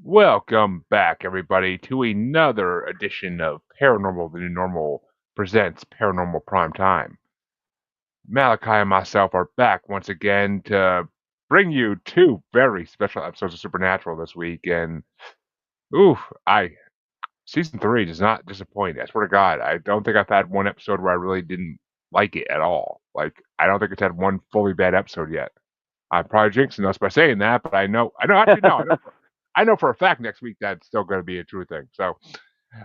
Welcome back, everybody, to another edition of Paranormal the New Normal presents Paranormal Primetime. Malachi and myself are back once again to bring you two very special episodes of Supernatural this week. And, oof, season 3 does not disappoint. I swear to God, I don't think I've had one episode where I really didn't like it at all. I don't think it's had one fully bad episode yet. I'm probably jinxing us by saying that, but I know for a fact next week that's still going to be a true thing. So,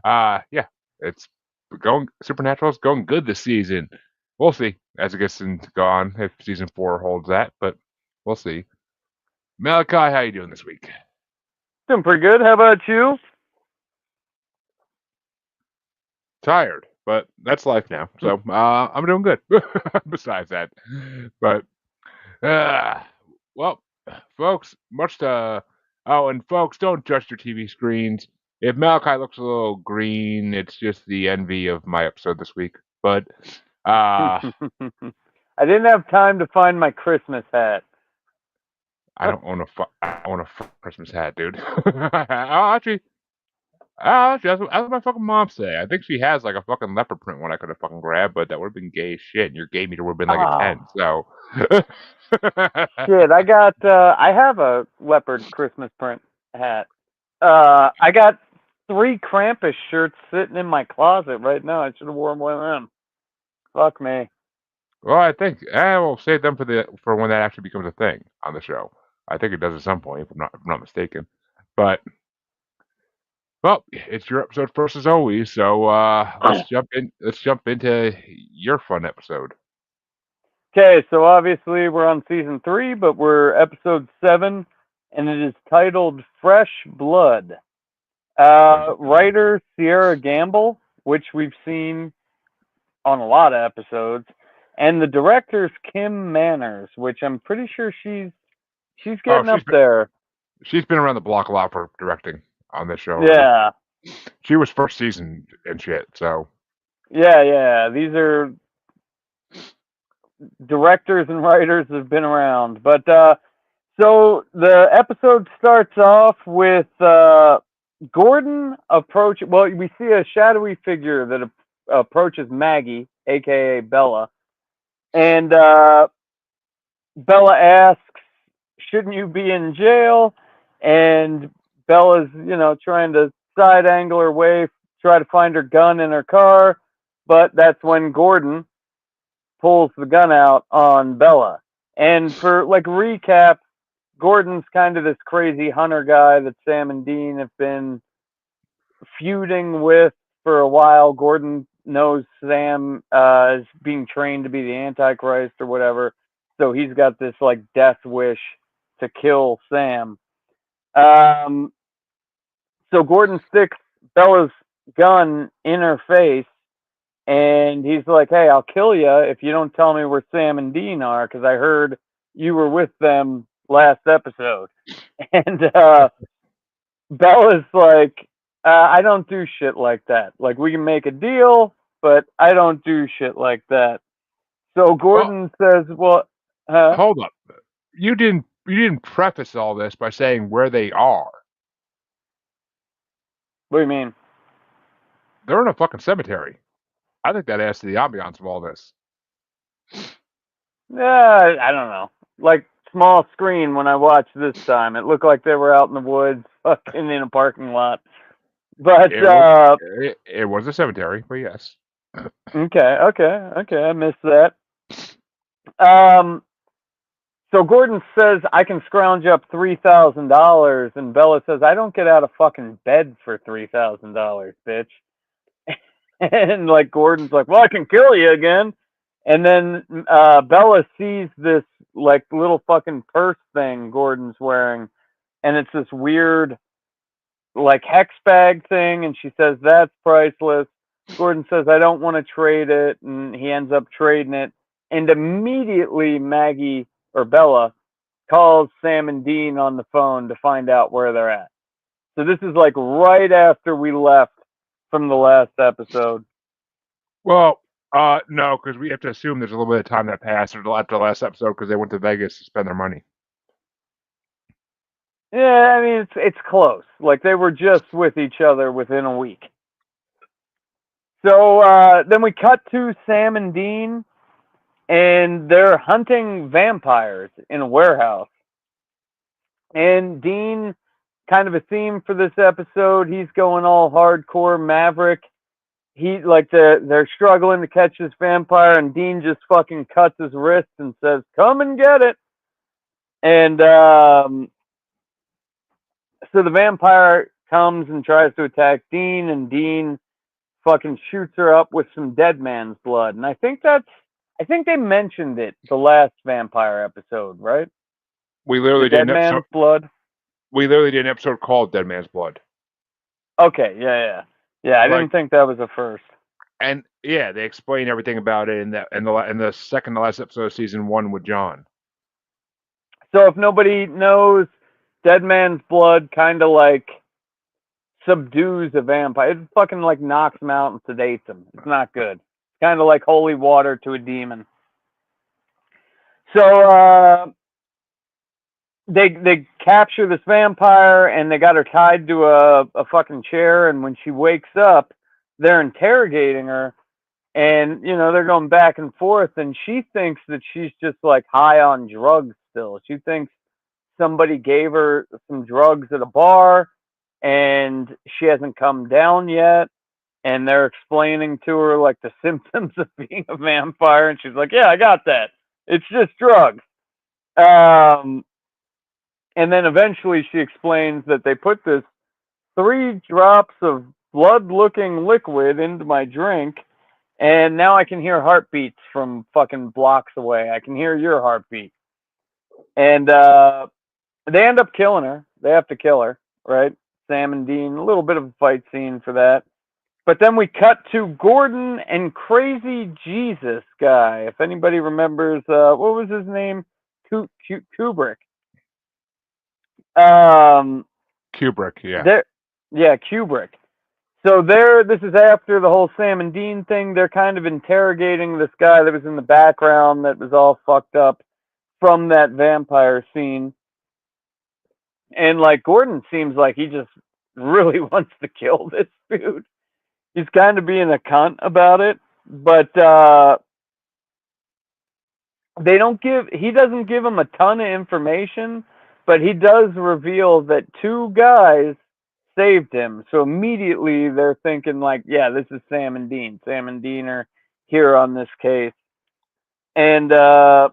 yeah, it's Supernatural's going good this season. We'll see as it gets into go on if season 4 holds that, but we'll see. Malachi, how you doing this week? Doing pretty good. How about you? Tired, but that's life now. So I'm doing good. Besides that, but uh, well, folks, much to and folks, don't judge your TV screens. If Malachi looks a little green, it's just the envy of my episode this week. But I uh didn't have time to find my Christmas hat. I don't own a Christmas hat, dude. actually, that's what my fucking mom say. I think she has like a fucking leopard print one I could have fucking grabbed, but that would have been gay as shit, and your gay meter would have been like a 10. Oh, So, shit. I have a leopard Christmas print hat. I got 3 Krampus shirts sitting in my closet right now. I should have worn one of them. Fuck me. well, I think we'll save them for when that actually becomes a thing on the show. I think it does at some point, if I'm not mistaken. But well, it's your episode first as always. So let's jump in. Let's jump into your fun episode. Okay, so obviously we're on season 3, but we're episode 7, and it is titled Fresh Blood. Writer Sierra Gamble, which we've seen on a lot of episodes, and the director's Kim Manners, which I'm pretty sure she's Oh, getting up there. she's been around the block a lot for directing on this show already. Yeah, She was first season and shit. So yeah. These are directors and writers that have been around. But so the episode starts off with Gordon approach. Well, we see a shadowy figure that approaches Maggie, aka Bella, and Bella asks, "Shouldn't you be in jail?" And Bella's, trying to side angle her way, try to find her gun in her car, but that's when Gordon pulls the gun out on Bella. And for like recap, Gordon's kind of this crazy hunter guy that Sam and Dean have been feuding with for a while. Gordon knows Sam is being trained to be the Antichrist or whatever, so he's got this like death wish to kill Sam. Um, so Gordon sticks Bella's gun in her face, and he's like, "Hey, I'll kill you if you don't tell me where Sam and Dean are, because I heard you were with them last episode." And Bella's like, "I don't do shit like that. Like, we can make a deal, but I don't do shit like that." So well, Gordon says, "Well, hold up. You didn't preface all this by saying where they are. what do you mean?" They're in a fucking cemetery. I think that adds to the ambiance of all this. I don't know. Like, small screen when I watched this time, it looked like they were out in the woods, fucking in a parking lot. But It was a cemetery, but yes. okay, I missed that. Um, so Gordon says, "I can scrounge up $3,000," and Bella says, "I don't get out of fucking bed for $3,000, bitch." And like Gordon's like, "Well, I can kill you again." And then Bella sees this like little fucking purse thing Gordon's wearing, and it's this weird like hex bag thing, and she says that's priceless. Gordon says, "I don't want to trade it," and he ends up trading it. And immediately Maggie or Bella calls Sam and Dean on the phone to find out where they're at. So this is like right after we left from the last episode. Well, no, because we have to assume there's a little bit of time that passed after the last episode because they went to Vegas to spend their money. Yeah, I mean it's close. Like they were just with each other within a week. So then we cut to Sam and Dean, and they're hunting vampires in a warehouse. And Dean, kind of a theme for this episode, he's going all hardcore maverick. He like they're struggling to catch this vampire, and Dean just fucking cuts his wrist and says, "Come and get it." And so the vampire comes and tries to attack Dean, and Dean fucking shoots her up with some dead man's blood. And I think they mentioned it the last vampire episode, right? We The literally did dead an episode. man's blood. We literally did an episode called "Dead Man's Blood." Okay, yeah. I Like, didn't think that was a first. and yeah, they explain everything about it in the second to last episode of season 1 with John. So if nobody knows, dead man's blood kind of like subdues a vampire. It fucking like knocks him out and sedates him. It's not good. Kind of like holy water to a demon. So they capture this vampire and they got her tied to a fucking chair. And when she wakes up, they're interrogating her, and they're going back and forth. And she thinks that she's just like high on drugs still. She thinks somebody gave her some drugs at a bar, and she hasn't come down yet. And they're explaining to her like the symptoms of being a vampire, and she's like, "Yeah, I got that. It's just drugs." And then eventually she explains that they put this 3 drops of blood-looking liquid into my drink, and now I can hear heartbeats from fucking blocks away. I can hear your heartbeat. And they end up killing her. They have to kill her, right? Sam and Dean, a little bit of a fight scene for that. But then we cut to Gordon and Crazy Jesus guy. If anybody remembers, what was his name? Kubrick. Um, Kubrick, yeah. there, yeah, Kubrick. So this is after the whole Sam and Dean thing. They're kind of interrogating this guy that was in the background that was all fucked up from that vampire scene. And like Gordon seems like he just really wants to kill this dude. He's kind of being a cunt about it, but he doesn't give him a ton of information, but he does reveal that 2 guys saved him. So immediately they're thinking like, yeah, this is Sam and Dean. Sam and Dean are here on this case. And so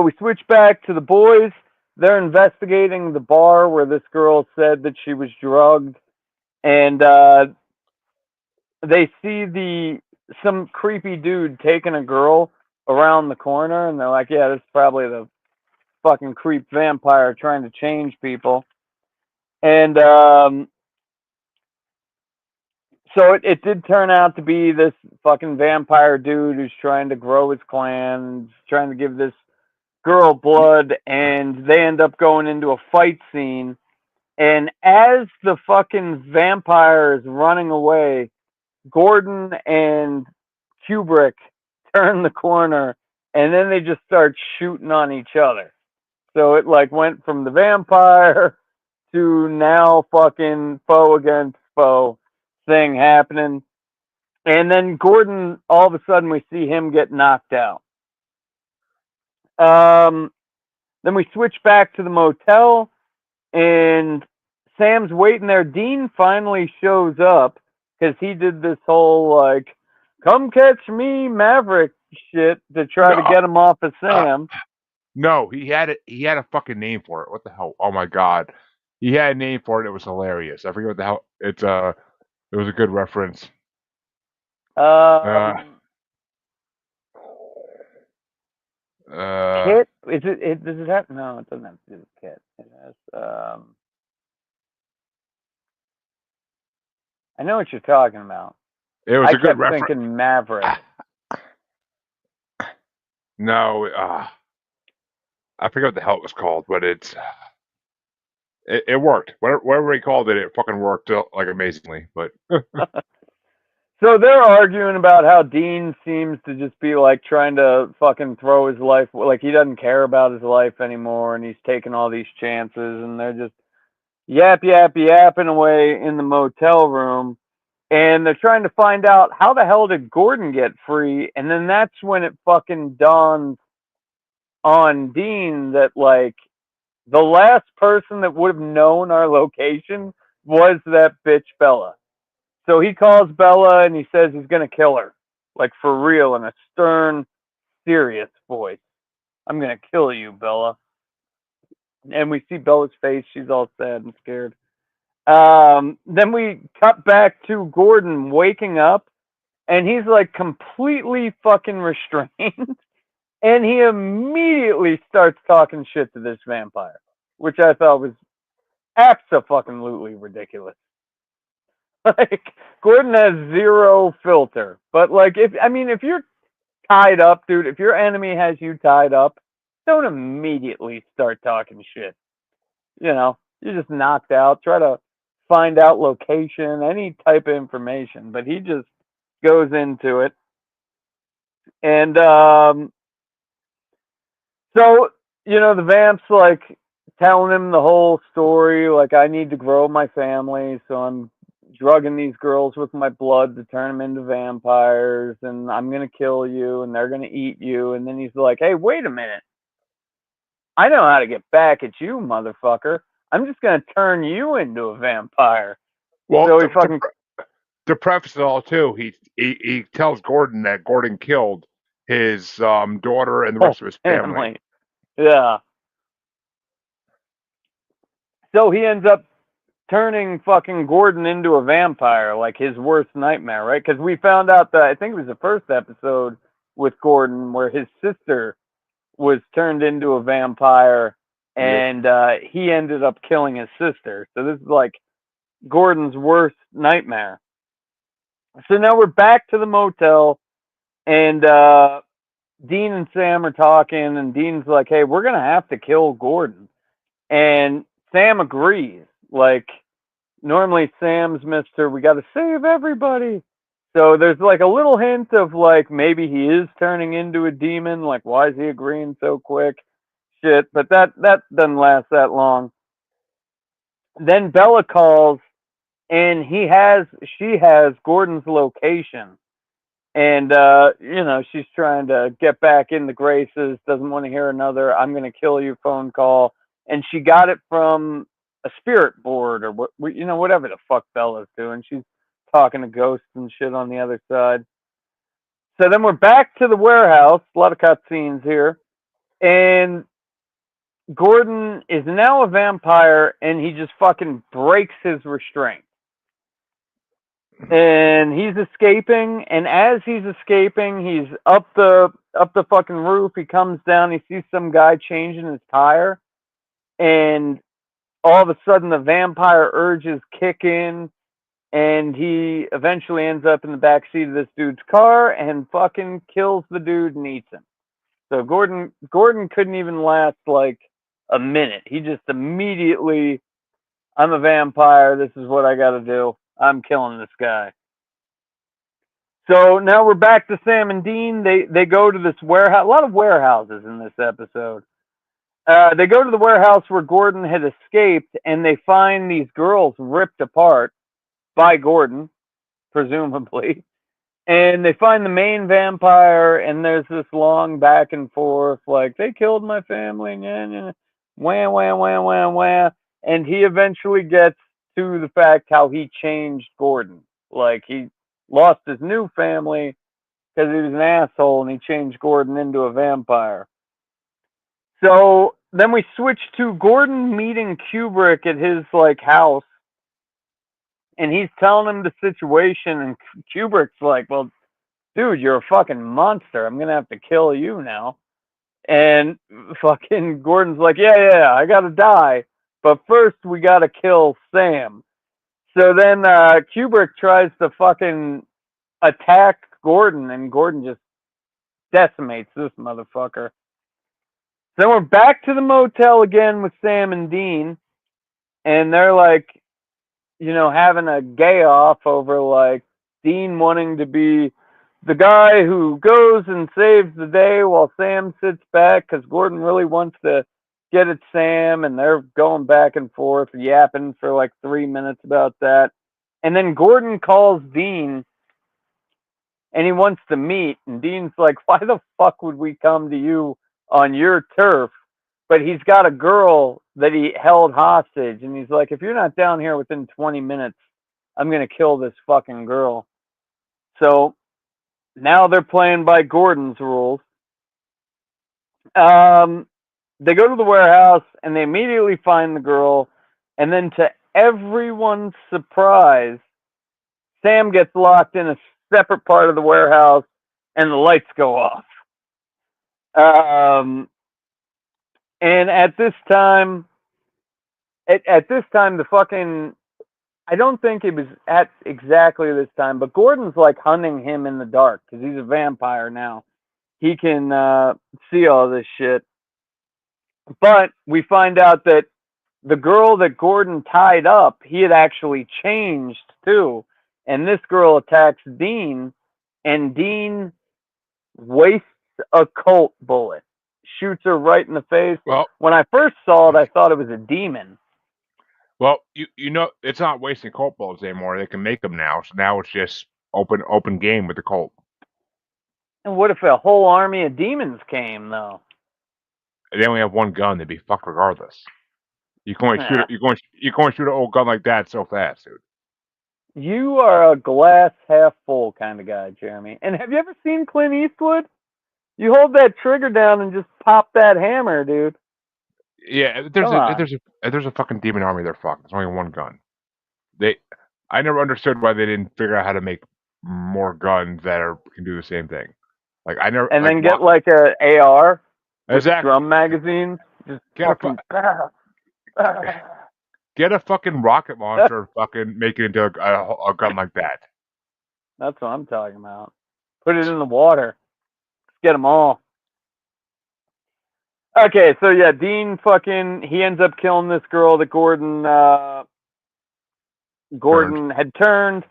we switch back to the boys. They're investigating the bar where this girl said that she was drugged, and they see some creepy dude taking a girl around the corner, and they're like, yeah, this is probably the fucking creep vampire trying to change people. And so it did turn out to be this fucking vampire dude who's trying to grow his clan, trying to give this girl blood, and they end up going into a fight scene. And as the fucking vampire is running away, Gordon and Kubrick turn the corner, and then they just start shooting on each other. So it like went from the vampire to now fucking foe against foe thing happening. And then Gordon, all of a sudden, we see him get knocked out. Then we switch back to the motel, and Sam's waiting there. Dean finally shows up because he did this whole like, "Come catch me, Maverick" shit to try to No, get him off of Sam. no, he had it. He had a fucking name for it. What the hell? Oh my god, he had a name for it. It was hilarious. I forget what the hell. It was a good reference. Uh, Um, uh, Kit? Is it? Does it have? No, it doesn't have to do with Kit. It has. I know what you're talking about. it was I a good kept reference. thinking Maverick. No, I forget what the hell it was called, but it worked. Whatever he called it, it fucking worked like amazingly. But So they're arguing about how Dean seems to just be like trying to fucking throw his life, like he doesn't care about his life anymore, and he's taking all these chances, and they're just yapping away in the motel room, and they're trying to find out how the hell did Gordon get free, and then that's when it fucking dawns on Dean that like the last person that would have known our location was that bitch Bella. So he calls Bella and he says he's gonna kill her, like for real, in a stern, serious voice. I'm gonna kill you, Bella. And we see Bella's face; she's all sad and scared. Then we cut back to Gordon waking up, and he's like completely fucking restrained, and he immediately starts talking shit to this vampire, which I thought was absolutely ridiculous. Like Gordon has zero filter, but like if you're tied up, dude, if your enemy has you tied up, don't immediately start talking shit. You're just knocked out. Try to find out location, any type of information. But he just goes into it. And so, the vamp's like telling him the whole story. Like, I need to grow my family, so I'm drugging these girls with my blood to turn them into vampires, and I'm going to kill you, and they're going to eat you. And then he's like, hey, wait a minute. I know how to get back at you, motherfucker. I'm just going to turn you into a vampire. Well, So he fucking to preface it all, too, he tells Gordon that Gordon killed his daughter and the whole rest of his family. family. Yeah. So he ends up turning fucking Gordon into a vampire, like his worst nightmare, right? Because we found out that I think it was the first episode with Gordon where his sister was turned into a vampire, Yep. and he ended up killing his sister. So this is like Gordon's worst nightmare. So now we're back to the motel, and Dean and Sam are talking, and Dean's like, "Hey, we're gonna have to kill Gordon," and Sam agrees. Like normally, Sam's Mister, we got to save everybody. So there's like a little hint of like maybe he is turning into a demon. Like, why is he agreeing so quick? Shit, but that doesn't last that long. Then Bella calls, and she has Gordon's location, and she's trying to get back in the graces, doesn't want to hear another "I'm gonna kill you" phone call, and she got it from a spirit board or whatever the fuck Bella's doing. She's talking to ghosts and shit on the other side. So then we're back to the warehouse. A lot of cutscenes here, and Gordon is now a vampire, and he just fucking breaks his restraint. And he's escaping, and as he's escaping, he's up the fucking roof. He comes down, he sees some guy changing his tire, and all of a sudden the vampire urges kick in, and he eventually ends up in the back seat of this dude's car and fucking kills the dude and eats him. So Gordon couldn't even last like a minute. He just immediately, I'm a vampire, this is what I gotta do. I'm killing this guy. So now we're back to Sam and Dean. They go to this warehouse. A lot of warehouses in this episode. They go to the warehouse where Gordon had escaped, and they find these girls ripped apart by Gordon, presumably. And they find the main vampire, and there's this long back and forth, like they killed my family, and wah wah wah wah wah. And he eventually gets to the fact how he changed Gordon, like he lost his new family because he was an asshole, and he changed Gordon into a vampire. So then we switch to Gordon meeting Kubrick at his like house, and he's telling him the situation, and Kubrick's like, "Well, dude, you're a fucking monster. I'm gonna have to kill you now." And fucking Gordon's like, "Yeah, I gotta die, but first we gotta kill Sam." So then Kubrick tries to fucking attack Gordon, and Gordon just decimates this motherfucker. Then we're back to the motel again with Sam and Dean, and they're like, having a gay off over like Dean wanting to be the guy who goes and saves the day while Sam sits back because Gordon really wants to get at Sam, and they're going back and forth, yapping for like 3 minutes about that. And then Gordon calls Dean and he wants to meet. And Dean's like, why the fuck would we come to you on your turf? But he's got a girl that he held hostage. And he's like, if you're not down here within 20 minutes, I'm going to kill this fucking girl. So now they're playing by Gordon's rules. They go to the warehouse and they immediately find the girl. And then to everyone's surprise, Sam gets locked in a separate part of the warehouse and the lights go off. Um, and at this time, the fucking, I don't think it was at exactly this time, but Gordon's like hunting him in the dark because he's a vampire now. He can see all this shit. But we find out that the girl that Gordon tied up, he had actually changed too. And this girl attacks Dean, and Dean wastes a Colt bullet, shoots her right in the face. Well, When I first saw it, I thought it was a demon. you know it's not wasting Colt bullets anymore. They can make them now, so now it's just open game with the Colt. And what if a whole army of demons came, though? They only have one gun; they'd be fucked regardless. You can only shoot Nah. it. You can only shoot an old gun like that so fast, dude. You are a glass half full kind of guy, Jeremy. And have you ever seen Clint Eastwood? You hold that trigger down and just pop that hammer, dude. Yeah, Come on. there's a fucking demon army. They're fucked. There's only one gun. They, I never understood why they didn't figure out how to make more guns can do the same thing. Like I never And like then why, get like a AR with exactly drum magazines. Just get a fucking. get a fucking rocket launcher, and fucking make it into a gun like that. That's what I'm talking about. Put it in the water. Let's get them all. Okay, so yeah, Dean fucking he ends up killing this girl that Turned. Gordon had turned.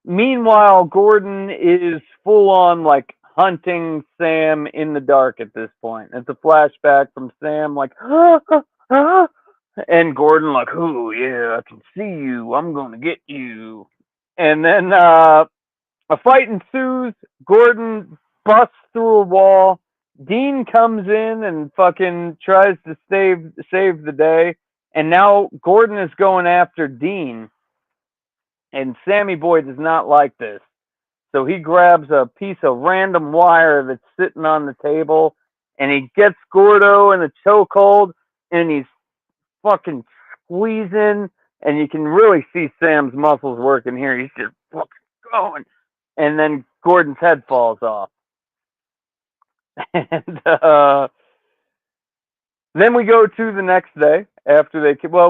Meanwhile, Gordon is full on like hunting Sam in the dark at this point. It's a flashback from Sam like and Gordon like, "Oh yeah, I can see you. I'm going to get you." And then a fight ensues. Gordon busts through a wall. Dean comes in and fucking tries to save the day. And now Gordon is going after Dean. And Sammy Boy does not like this. So he grabs a piece of random wire that's sitting on the table and he gets Gordo in a chokehold and he's fucking squeezing and you can really see Sam's muscles working here. He's just fucking going. And then Gordon's head falls off. And then we go to the next day after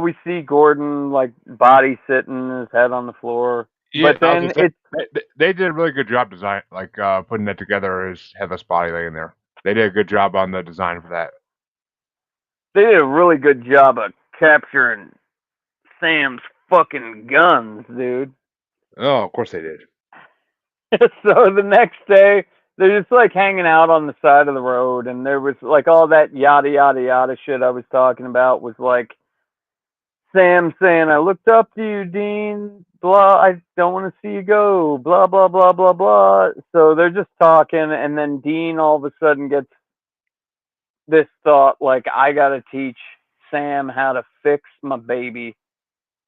we see Gordon like body sitting, his head on the floor. Yeah, But I was then gonna say they did a really good job design, like putting that together as headless body laying there. They did a good job on the design for that. they did a really good job of capturing Sam's fucking guns, dude. Oh, of course they did. So the next day, they're just like hanging out on the side of the road, and there was like all that yada yada yada shit I was talking about was like Sam saying, "I looked up to you, Dean. Blah, I don't want to see you go. Blah blah blah blah blah." So they're just talking, and then Dean all of a sudden gets this thought like, "I gotta teach Sam how to fix my baby."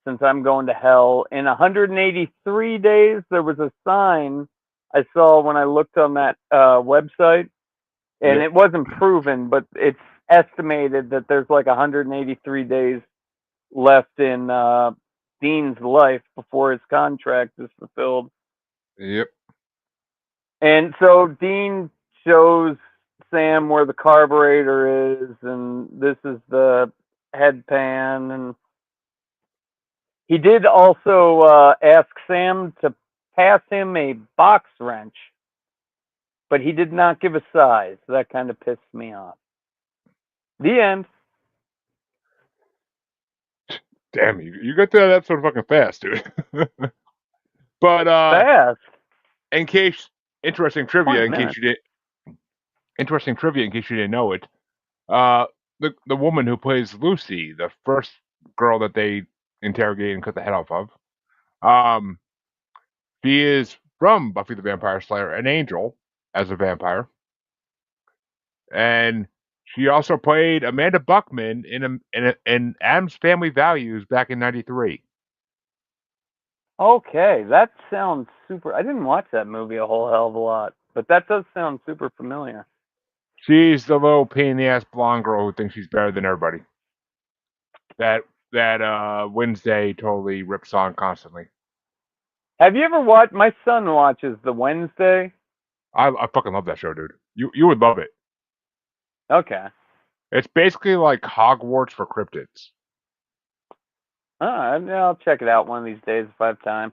Since I'm going to hell. In 183 days, there was a sign I saw when I looked on that website, and Yep. it wasn't proven, but it's estimated that there's like 183 days left in Dean's life before his contract is fulfilled. Yep. And so Dean shows Sam where the carburetor is, and this is the headpan, and he did also ask Sam to pass him a box wrench, but he did not give a size. That kind of pissed me off. The end. Damn, you got through that episode fucking fast, dude. But Fast. In case interesting trivia, 20 in case minutes. you did interesting trivia, in case you didn't know it, uh, the woman who plays Lucy, the first girl that they interrogate and cut the head off of, um, she is from Buffy the Vampire Slayer, an angel as a vampire, and she also played Amanda Buckman in Adam's Family Values back in '93. Okay, that sounds super. I didn't watch that movie a whole hell of a lot, but that does sound super familiar. She's the little pain in the ass blonde girl who thinks she's better than everybody. That Wednesday totally rips on constantly. Have you ever watched? My son watches the Wednesday. I fucking love that show, dude. You would love it. Okay. It's basically like Hogwarts for cryptids. I'll check it out one of these days if I have time.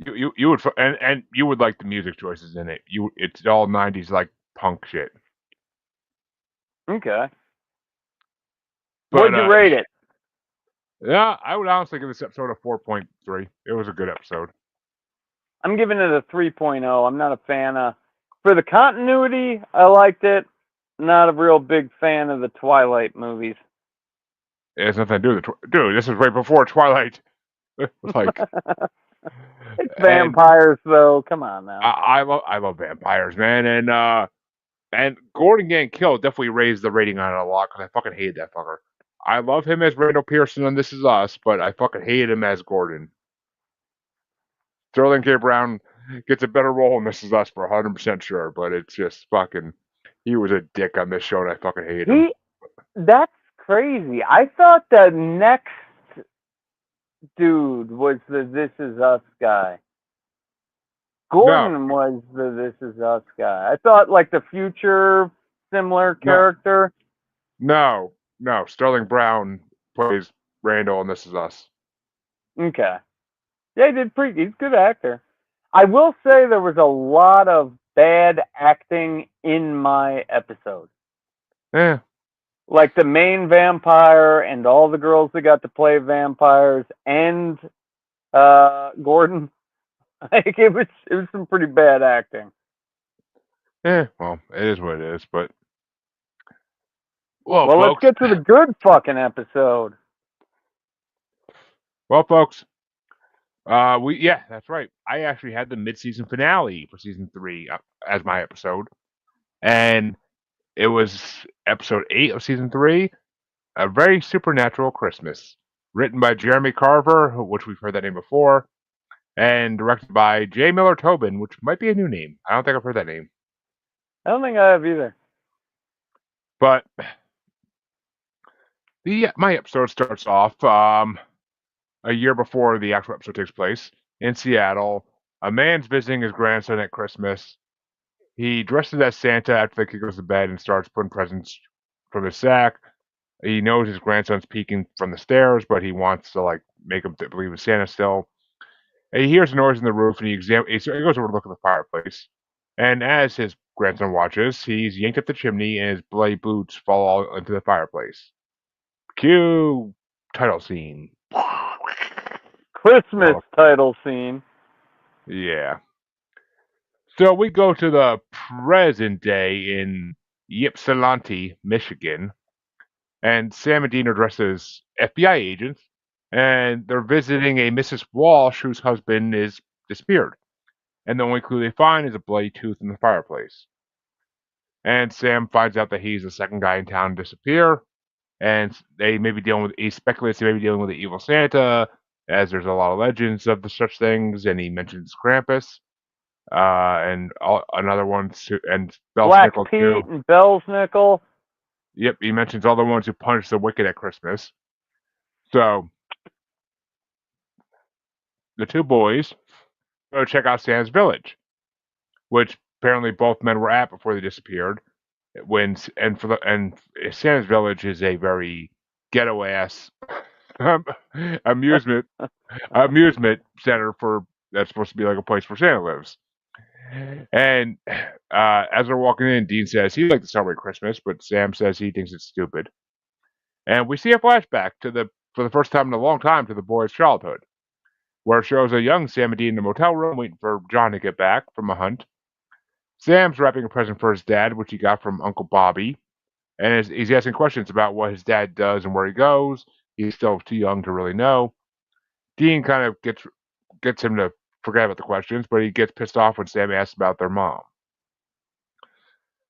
You would and you would like the music choices in it. It's all '90s like punk shit. Okay. But What'd you rate it? yeah, I would honestly give this episode a 4.3. It was a good episode. I'm giving it a 3.0. I'm not a fan of. For the continuity, I liked it. Not a real big fan of the Twilight movies. It has nothing to do with dude. This is right before Twilight. Like, It's and vampires, though. Come on now. I love vampires, man, and Gordon getting killed definitely raised the rating on it a lot because I fucking hated that fucker. I love him as Randall Pearson on This Is Us, but I fucking hated him as Gordon. Sterling K. Brown gets a better role in This Is Us for 100% sure, but it's just fucking. He was a dick on this show, and I fucking hated him. That's crazy. I thought the next dude was the This Is Us guy. Gordon was the This Is Us guy. I thought like the future similar character. No. Sterling Brown plays Randall, and This Is Us. Okay. Yeah, he's a good actor. I will say there was a lot of bad acting in my episode. Yeah. Like the main vampire and all the girls that got to play vampires and Gordon. Like it was some pretty bad acting. Yeah, well, it is what it is, but Well, let's get to the good fucking episode. Well, folks, that's right. I actually had the mid-season finale for season 3 as my episode, and it was episode 8 of season 3, A Very Supernatural Christmas, written by Jeremy Carver, which we've heard that name before, and directed by J. Miller Tobin, which might be a new name. I don't think I've heard that name. I don't think I have either. But my episode starts off a year before the actual episode takes place in Seattle. A man's visiting his grandson at Christmas. He dresses as Santa after the kid goes to bed and starts putting presents from his sack. He knows his grandson's peeking from the stairs, but he wants to like make him believe it's Santa still. And he hears a noise in the roof, and he goes over to look at the fireplace. And as his grandson watches, he's yanked up the chimney, and his bloody boots fall all into the fireplace. Cue title scene. Christmas title scene. Yeah. So we go to the present day in Ypsilanti, Michigan, and Sam and Dean are dressed as FBI agents, and they're visiting a Mrs. Walsh whose husband is disappeared, and the only clue they find is a bloody tooth in the fireplace. And Sam finds out that he's the second guy in town to disappear, and he speculates they may be dealing with the evil Santa, as there's a lot of legends of such things, and he mentions Krampus. And another one, and Black Belsnickel Pete too. and Belsnickel. Yep, he mentions all the ones who punish the wicked at Christmas. So the two boys go check out Santa's village, which apparently both men were at before they disappeared. And Santa's village is a very ghetto ass amusement center that's supposed to be like a place where Santa lives. And as they're walking in, Dean says he'd like to celebrate Christmas, but Sam says he thinks it's stupid. And we see a flashback for the first time in a long time to the boy's childhood. where it shows a young Sam and Dean in the motel room waiting for John to get back from a hunt. Sam's wrapping a present for his dad, which he got from Uncle Bobby, and he's asking questions about what his dad does and where he goes. He's still too young to really know. Dean kind of gets him to forget about the questions, but he gets pissed off when Sam asks about their mom.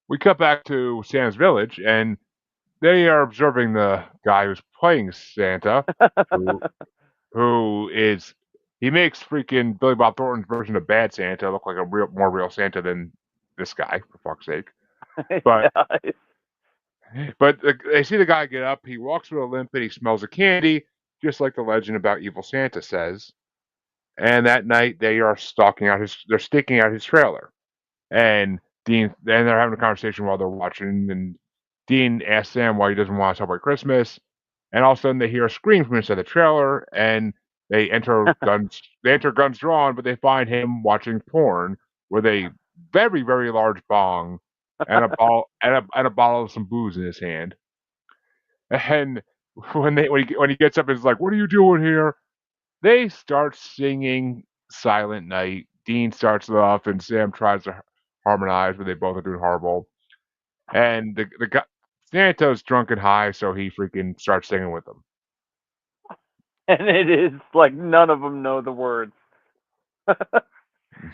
We cut back to Sam's village, and they are observing the guy who's playing Santa, who he makes freaking Billy Bob Thornton's version of Bad Santa look like a more real Santa than this guy, for fuck's sake. But they see the guy get up. He walks with a limp and he smells a candy, just like the legend about evil Santa says. And that night they are they're staking out his trailer. And they're having a conversation while they're watching. And Dean asks Sam why he doesn't want to celebrate Christmas. And all of a sudden they hear a scream from inside the trailer, and they enter guns drawn, but they find him watching porn with a very, very large bong and a bottle of some booze in his hand. And when he gets up and is like, "What are you doing here?" They start singing Silent Night. Dean starts it off, and Sam tries to harmonize, but they both are doing horrible. And the guy Santa's drunk and high, so he freaking starts singing with them. And it is like none of them know the words.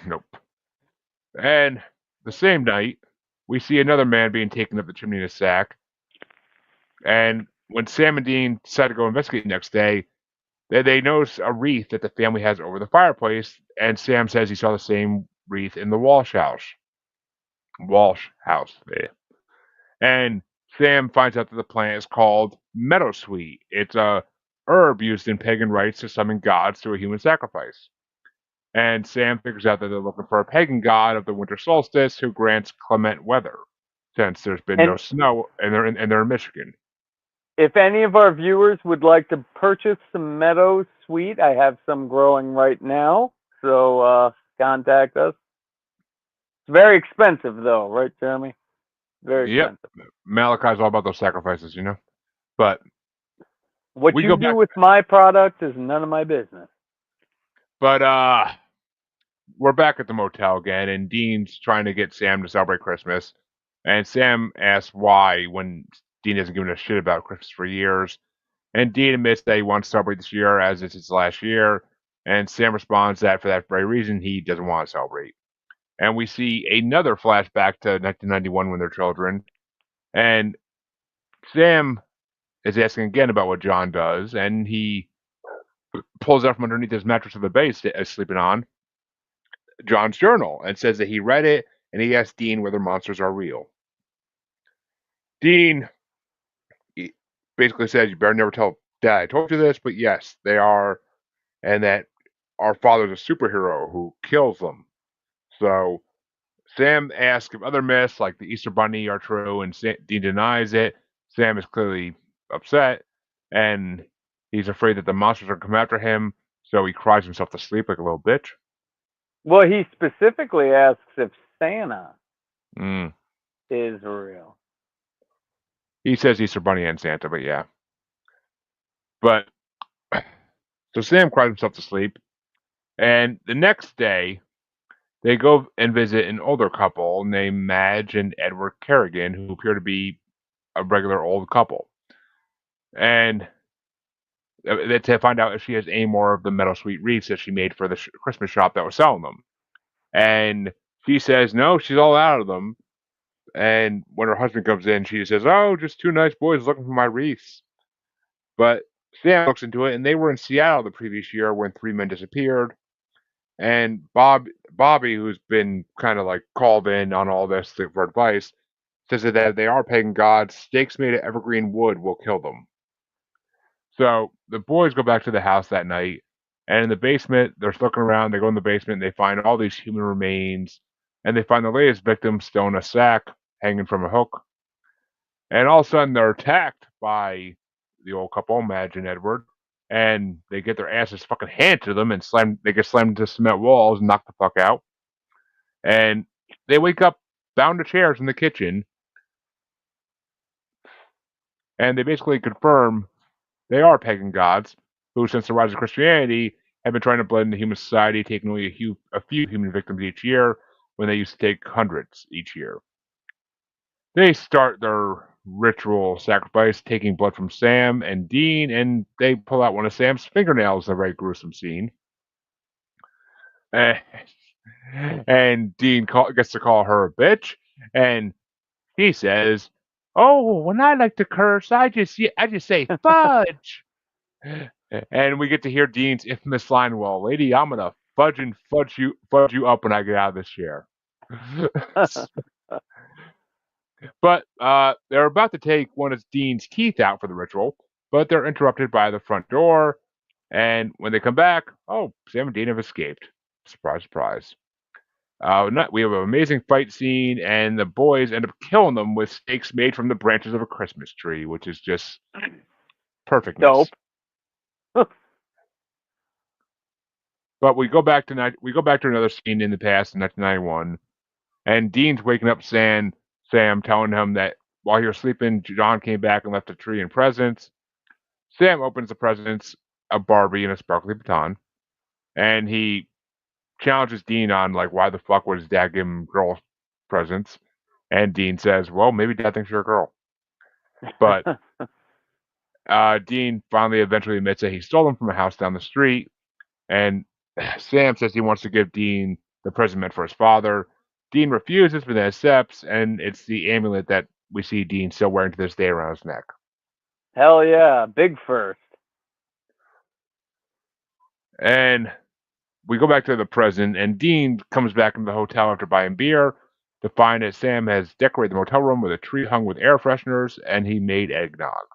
Nope. And the same night, we see another man being taken up the chimney in a sack. And when Sam and Dean decide to go investigate the next day, they notice a wreath that the family has over the fireplace, and Sam says he saw the same wreath in the Walsh house. Walsh house. Yeah. And Sam finds out that the plant is called meadowsweet. It's a herb used in pagan rites to summon gods through a human sacrifice. And Sam figures out that they're looking for a pagan god of the winter solstice who grants clement weather, since there's been no snow and they're in Michigan. If any of our viewers would like to purchase some meadow sweet, I have some growing right now, so contact us. It's very expensive, though, right, Jeremy? Very expensive. Malachi's all about those sacrifices, you know. But what you do with my product is none of my business. But we're back at the motel again, and Dean's trying to get Sam to celebrate Christmas. And Sam asks why when Dean hasn't given a shit about Christmas for years. And Dean admits that he wants to celebrate this year as it's his last year. And Sam responds that for that very reason, he doesn't want to celebrate. And we see another flashback to 1991 when they're children. And Sam is asking again about what John does. And he pulls out from underneath his mattress of the bed he's sleeping on John's journal and says that he read it, and he asked Dean whether monsters are real. Dean basically says, "You better never tell Dad I told you this, but yes, they are, and that our father's a superhero who kills them." So Sam asks if other myths like the Easter Bunny are true, and Dean denies it. Sam is clearly upset, and he's afraid that the monsters are going to come after him, so he cries himself to sleep like a little bitch. Well, he specifically asks if Santa is real. He says Easter Bunny and Santa, but yeah. But so Sam cries himself to sleep, and the next day they go and visit an older couple named Madge and Edward Kerrigan, who appear to be a regular old couple. And to find out if she has any more of the meadowsweet wreaths that she made for the Christmas shop that was selling them. And she says no, she's all out of them. And when her husband comes in, she says, "Oh, just two nice boys looking for my wreaths." But Sam looks into it, and they were in Seattle the previous year when three men disappeared. And Bobby, who's been kind of like called in on all this for advice, says that they are pagan gods. Stakes made of evergreen wood will kill them. So the boys go back to the house that night, and in the basement, they're looking around. They go in the basement, and they find all these human remains, and they find the latest victim still in a sack, hanging from a hook. And all of a sudden, they're attacked by the old couple, Madge and Edward, and they get their asses fucking handed to them, and they get slammed into cement walls and knocked the fuck out. And they wake up bound to chairs in the kitchen, and they basically confirm they are pagan gods who, since the rise of Christianity, have been trying to blend into human society, taking only a few human victims each year when they used to take hundreds each year. They start their ritual sacrifice, taking blood from Sam and Dean, and they pull out one of Sam's fingernails in a very gruesome scene. Eh, and gets to call her a bitch, and he says, "Oh, when I like to curse, I just say fudge." And we get to hear Dean's infamous line, "Well, lady, I'm gonna fudge you up when I get out of this chair." But they're about to take one of Dean's teeth out for the ritual, but they're interrupted by the front door. And when they come back, oh, Sam and Dean have escaped. Surprise, surprise. We have an amazing fight scene, and the boys end up killing them with stakes made from the branches of a Christmas tree, which is just perfectness. Dope. But we go back to another scene in the past in 1991, and Dean's waking up Sam, telling him that while he was sleeping, John came back and left a tree and presents. Sam opens the presents, a Barbie and a sparkly baton, and he challenges Dean on like why the fuck would his dad give him girl presents, and Dean says, "Well, maybe Dad thinks you're a girl." But Dean finally eventually admits that he stole them from a house down the street, and Sam says he wants to give Dean the present meant for his father. Dean refuses, but then accepts, and it's the amulet that we see Dean still wearing to this day around his neck. Hell yeah, big first. And we go back to the present, and Dean comes back into the hotel after buying beer to find that Sam has decorated the motel room with a tree hung with air fresheners, and he made eggnog.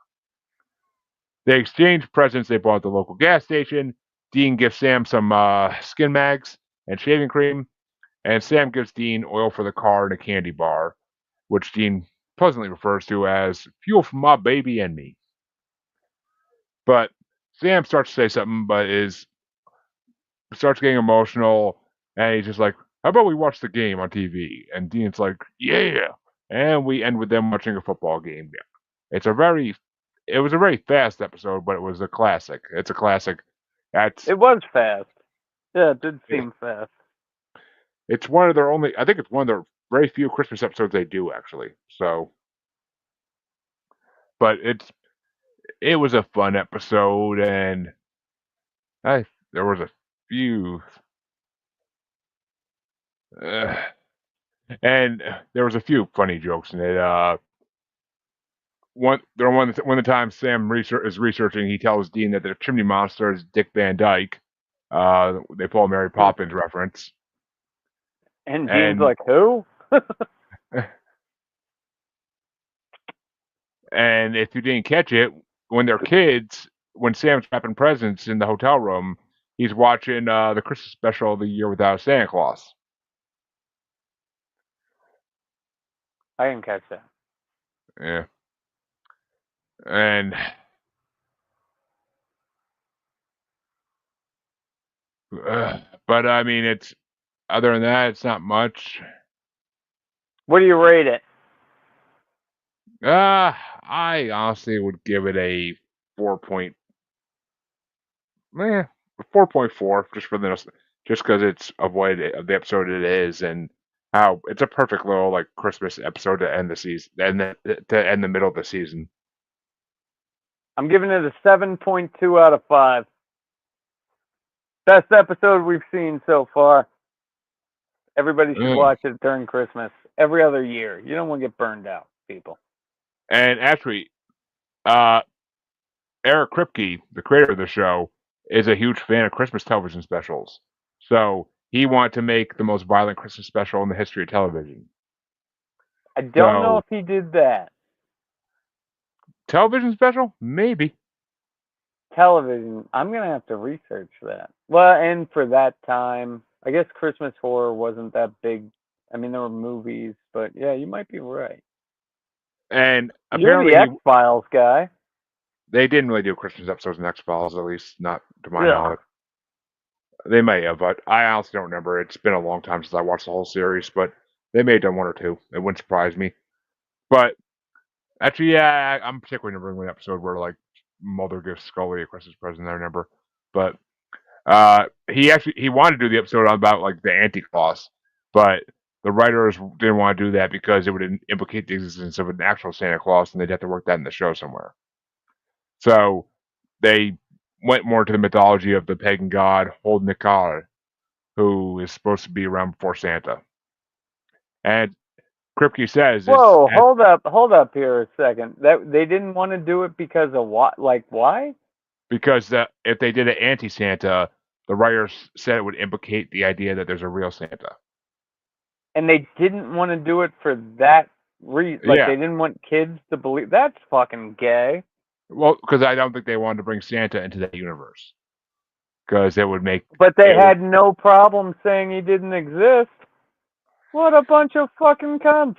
They exchange presents they bought at the local gas station. Dean gives Sam some skin mags and shaving cream, and Sam gives Dean oil for the car and a candy bar, which Dean pleasantly refers to as fuel for my baby and me. But Sam starts to say something, but is starts getting emotional, and he's just like, "How about we watch the game on TV?" And Dean's like, "Yeah," and we end with them watching a football game. It's a very, it was a very fast episode, but it was a classic. It's a classic. That's It was fast. Yeah, it did seem fast. it's one of their only. I think it's one of their very few Christmas episodes they do actually. So, but it was a fun episode, and I there was a few. Uh, and there was a few funny jokes in it. One of the times Sam is researching, he tells Dean that the chimney monster is Dick Van Dyke. They pull a Mary Poppins reference, And Dean's and like, who? and if you didn't catch it, when they're kids, when Sam's wrapping presents in the hotel room, he's watching the Christmas special of The Year Without a Santa Claus. I didn't catch that. Yeah, and but I mean, it's other than that, it's not much. What do you rate it? I honestly would give it a 4 point, eh, 4.4 just for just because it's of the episode it is, and how it's a perfect little like Christmas episode to end the season and to end the middle of the season. I'm giving it a 7.2 out of 5. Best episode we've seen so far. Everybody should Mm. watch it during Christmas. Every other year. You don't want to get burned out, people. And actually, uh, Eric Kripke, the creator of the show, is a huge fan of Christmas television specials. So he wanted to make the most violent Christmas special in the history of television. I don't know So if he did that. television special, maybe. Television, I'm going to have to research that. Well, and for that time, I guess Christmas horror wasn't that big. I mean, there were movies, but yeah, you might be right. And You're the apparently X-Files guy. they didn't really do Christmas episodes in X Files, at least not to my Yeah. knowledge. They may have, but I honestly don't remember. It's been a long time since I watched the whole series, but they may have done one or two. It wouldn't surprise me. But actually, yeah, I'm particularly remembering one episode where like Mulder gives Scully a Christmas present. I remember, but He wanted to do the episode about like the Anti-Claus, but the writers didn't want to do that because it would implicate the existence of an actual Santa Claus, and they'd have to work that in the show somewhere. So they went more to the mythology of the pagan god Holdnikar, who is supposed to be around before Santa. And Kripke says is Whoa, hold up here a second. That they didn't want to do it because of what? Like why? because if they did an anti-Santa, the writers said it would implicate the idea that there's a real Santa. And they didn't want to do it for that reason. Like Yeah, they didn't want kids to believe. That's fucking gay. well, because I don't think they wanted to bring Santa into that universe, because it would make But they it would. had no problem saying he didn't exist. What a bunch of fucking cunts.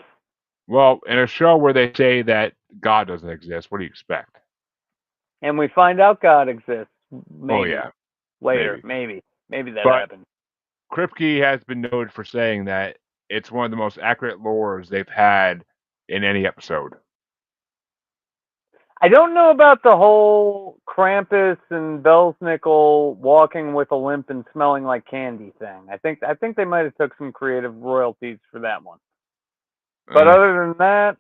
Well, in a show where they say that God doesn't exist, what do you expect? And we find out God exists. Oh Maybe. yeah, Later. maybe. Maybe. Maybe that But happened. Kripke has been noted for saying that it's one of the most accurate lores they've had in any episode. I don't know about the whole Krampus and Belsnickel walking with a limp and smelling like candy thing. I think they might have took some creative royalties for that one. But other than that,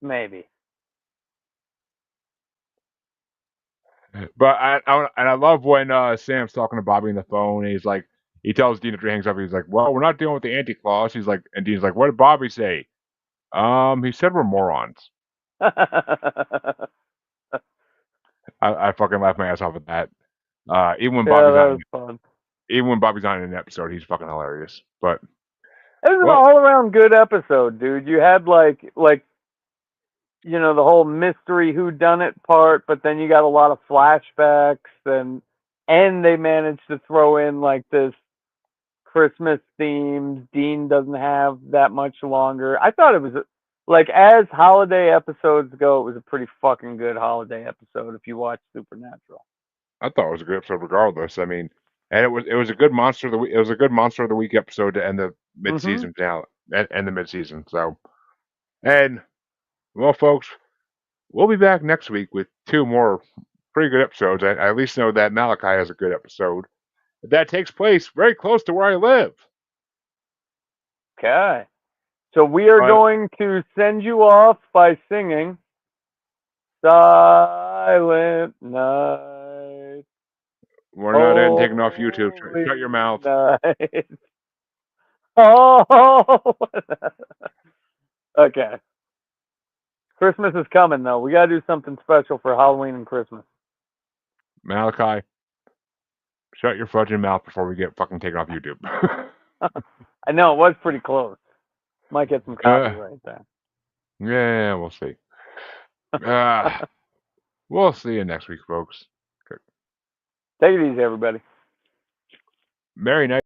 maybe. But I love when Sam's talking to Bobby on the phone. And he's like, he tells Dean after he hangs up. He's like, "Well, we're not dealing with the Anti-Claus." He's like, and Dean's like, "What did Bobby say?" He said we're morons. Yeah, I fucking laugh my ass off at that. Even when Bobby's that on, was fun. even when Bobby's on an episode, he's fucking hilarious. But It was an well, all around good episode, dude. You had like the whole mystery who done it part, but then you got a lot of flashbacks and they managed to throw in like this Christmas themes. Dean doesn't have that much longer. I thought it was like as holiday episodes go, it was a pretty fucking good holiday episode if you watch Supernatural. I thought it was a good episode regardless. I mean, and it was a good monster of the week. It was a good monster of the week episode to end the mid Mhm. season finale and the mid season. So, and well, folks, we'll be back next week with two more pretty good episodes. I at least know that Malachi has a good episode that takes place very close to where I live. Okay. So we are But going to send you off by singing Silent Night. we're not in taking off YouTube. Shut your Holy mouth. night. Oh. Okay. Christmas is coming though. We gotta do something special for Halloween and Christmas. Malachi, shut your fudging mouth before we get fucking taken off YouTube. I know it was pretty close. Might get some uh, copyright there. yeah, we'll see. We'll see you next week, folks. Take it easy, everybody. Merry night.